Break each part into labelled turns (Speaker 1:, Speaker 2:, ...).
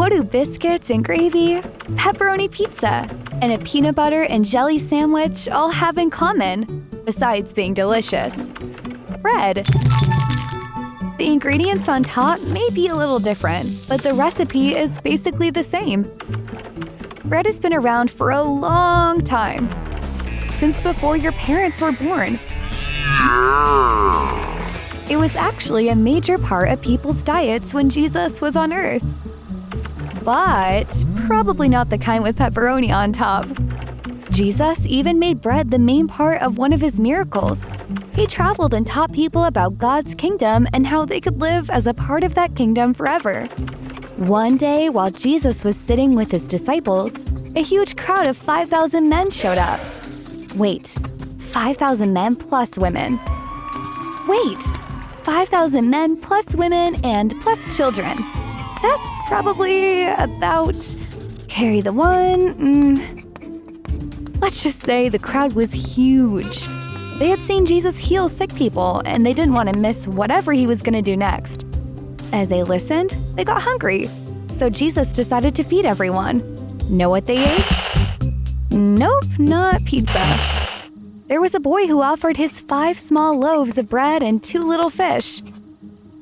Speaker 1: what do biscuits and gravy, pepperoni pizza, and a peanut butter and jelly sandwich all have in common, besides being delicious? Bread. The ingredients on top may be a little different, but the recipe is basically the same. Bread has been around for a long time, since before your parents were born. It was actually a major part of people's diets when Jesus was on Earth. But probably not the kind with pepperoni on top. Jesus even made bread the main part of one of his miracles. He traveled and taught people about God's kingdom and how they could live as a part of that kingdom forever. One day, while Jesus was sitting with his disciples, a huge crowd of 5,000 men showed up. Wait, 5,000 men plus women. Wait, 5,000 men plus women and plus children. That's probably about… carry the one… Let's just say the crowd was huge. They had seen Jesus heal sick people, and they didn't want to miss whatever he was going to do next. As they listened, they got hungry. So Jesus decided to feed everyone. Know what they ate? Nope, not pizza. There was a boy who offered his 5 small loaves of bread and 2 little fish.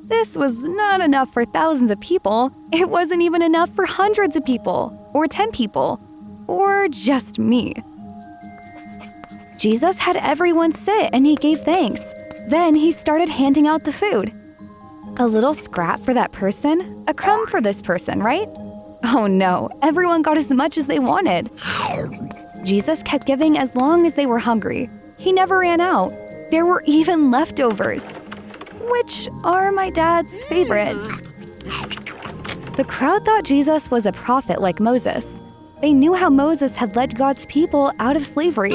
Speaker 1: This was not enough for thousands of people. It wasn't even enough for hundreds of people, or 10 people, or just me. Jesus had everyone sit and he gave thanks. Then he started handing out the food. A little scrap for that person, a crumb for this person, right? Oh no, everyone got as much as they wanted. Jesus kept giving as long as they were hungry. He never ran out. There were even leftovers, which are my dad's favorite. The crowd thought Jesus was a prophet like Moses. They knew how Moses had led God's people out of slavery.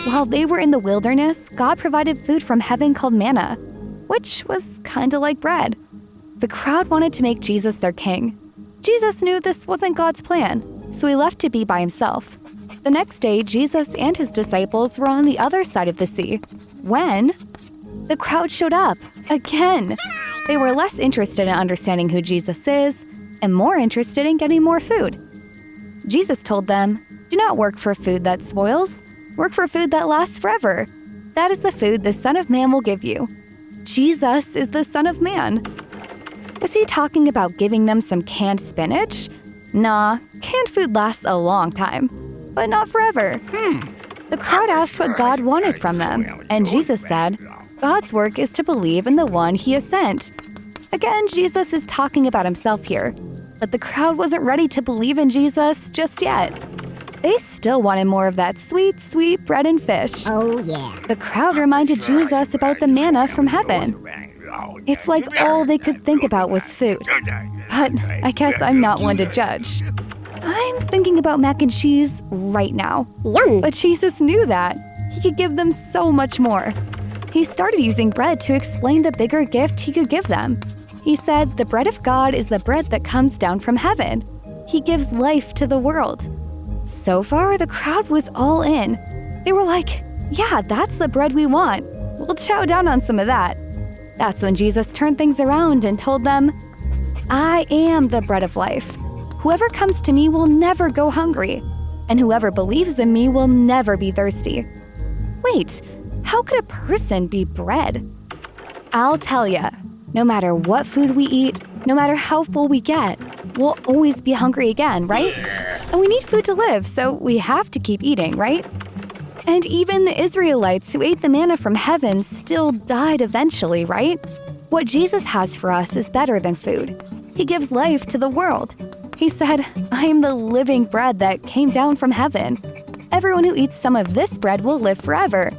Speaker 1: While they were in the wilderness, God provided food from heaven called manna, which was kinda like bread. The crowd wanted to make Jesus their king. Jesus knew this wasn't God's plan, so he left to be by himself. The next day, Jesus and his disciples were on the other side of the sea. When the crowd showed up again. They were less interested in understanding who Jesus is and more interested in getting more food. Jesus told them, "Do not work for food that spoils. Work for food that lasts forever. That is the food the Son of Man will give you." Jesus is the Son of Man. Was he talking about giving them some canned spinach? Nah, canned food lasts a long time, but not forever. The crowd asked what God wanted from them, and Jesus said, God's work is to believe in the one he has sent. Again, Jesus is talking about himself here, but the crowd wasn't ready to believe in Jesus just yet. They still wanted more of that sweet, sweet bread and fish.
Speaker 2: Oh, yeah.
Speaker 1: The crowd reminded Jesus about the manna from heaven. It's like all they could think about was food. But I guess I'm not one to judge. I'm thinking about mac and cheese right now.
Speaker 2: Yum.
Speaker 1: But Jesus knew that. He could give them so much more. He started using bread to explain the bigger gift he could give them. He said, the bread of God is the bread that comes down from heaven. He gives life to the world. So far, the crowd was all in. They were like, yeah, that's the bread we want. We'll chow down on some of that. That's when Jesus turned things around and told them, I am the bread of life. Whoever comes to me will never go hungry, and whoever believes in me will never be thirsty. Wait, how could a person be bread? I'll tell ya, no matter what food we eat, no matter how full we get, we'll always be hungry again, right? And we need food to live, so we have to keep eating, right? And even the Israelites who ate the manna from heaven still died eventually, right? What Jesus has for us is better than food. He gives life to the world. He said, I am the living bread that came down from heaven. Everyone who eats some of this bread will live forever.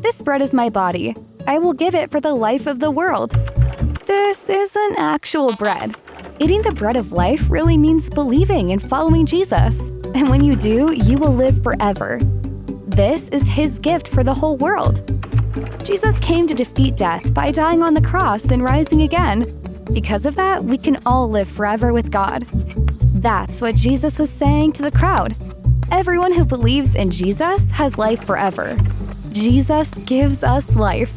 Speaker 1: This bread is my body. I will give it for the life of the world. This is an actual bread. Eating the bread of life really means believing and following Jesus. And when you do, you will live forever. This is his gift for the whole world. Jesus came to defeat death by dying on the cross and rising again. Because of that, we can all live forever with God. That's what Jesus was saying to the crowd. Everyone who believes in Jesus has life forever. Jesus gives us life.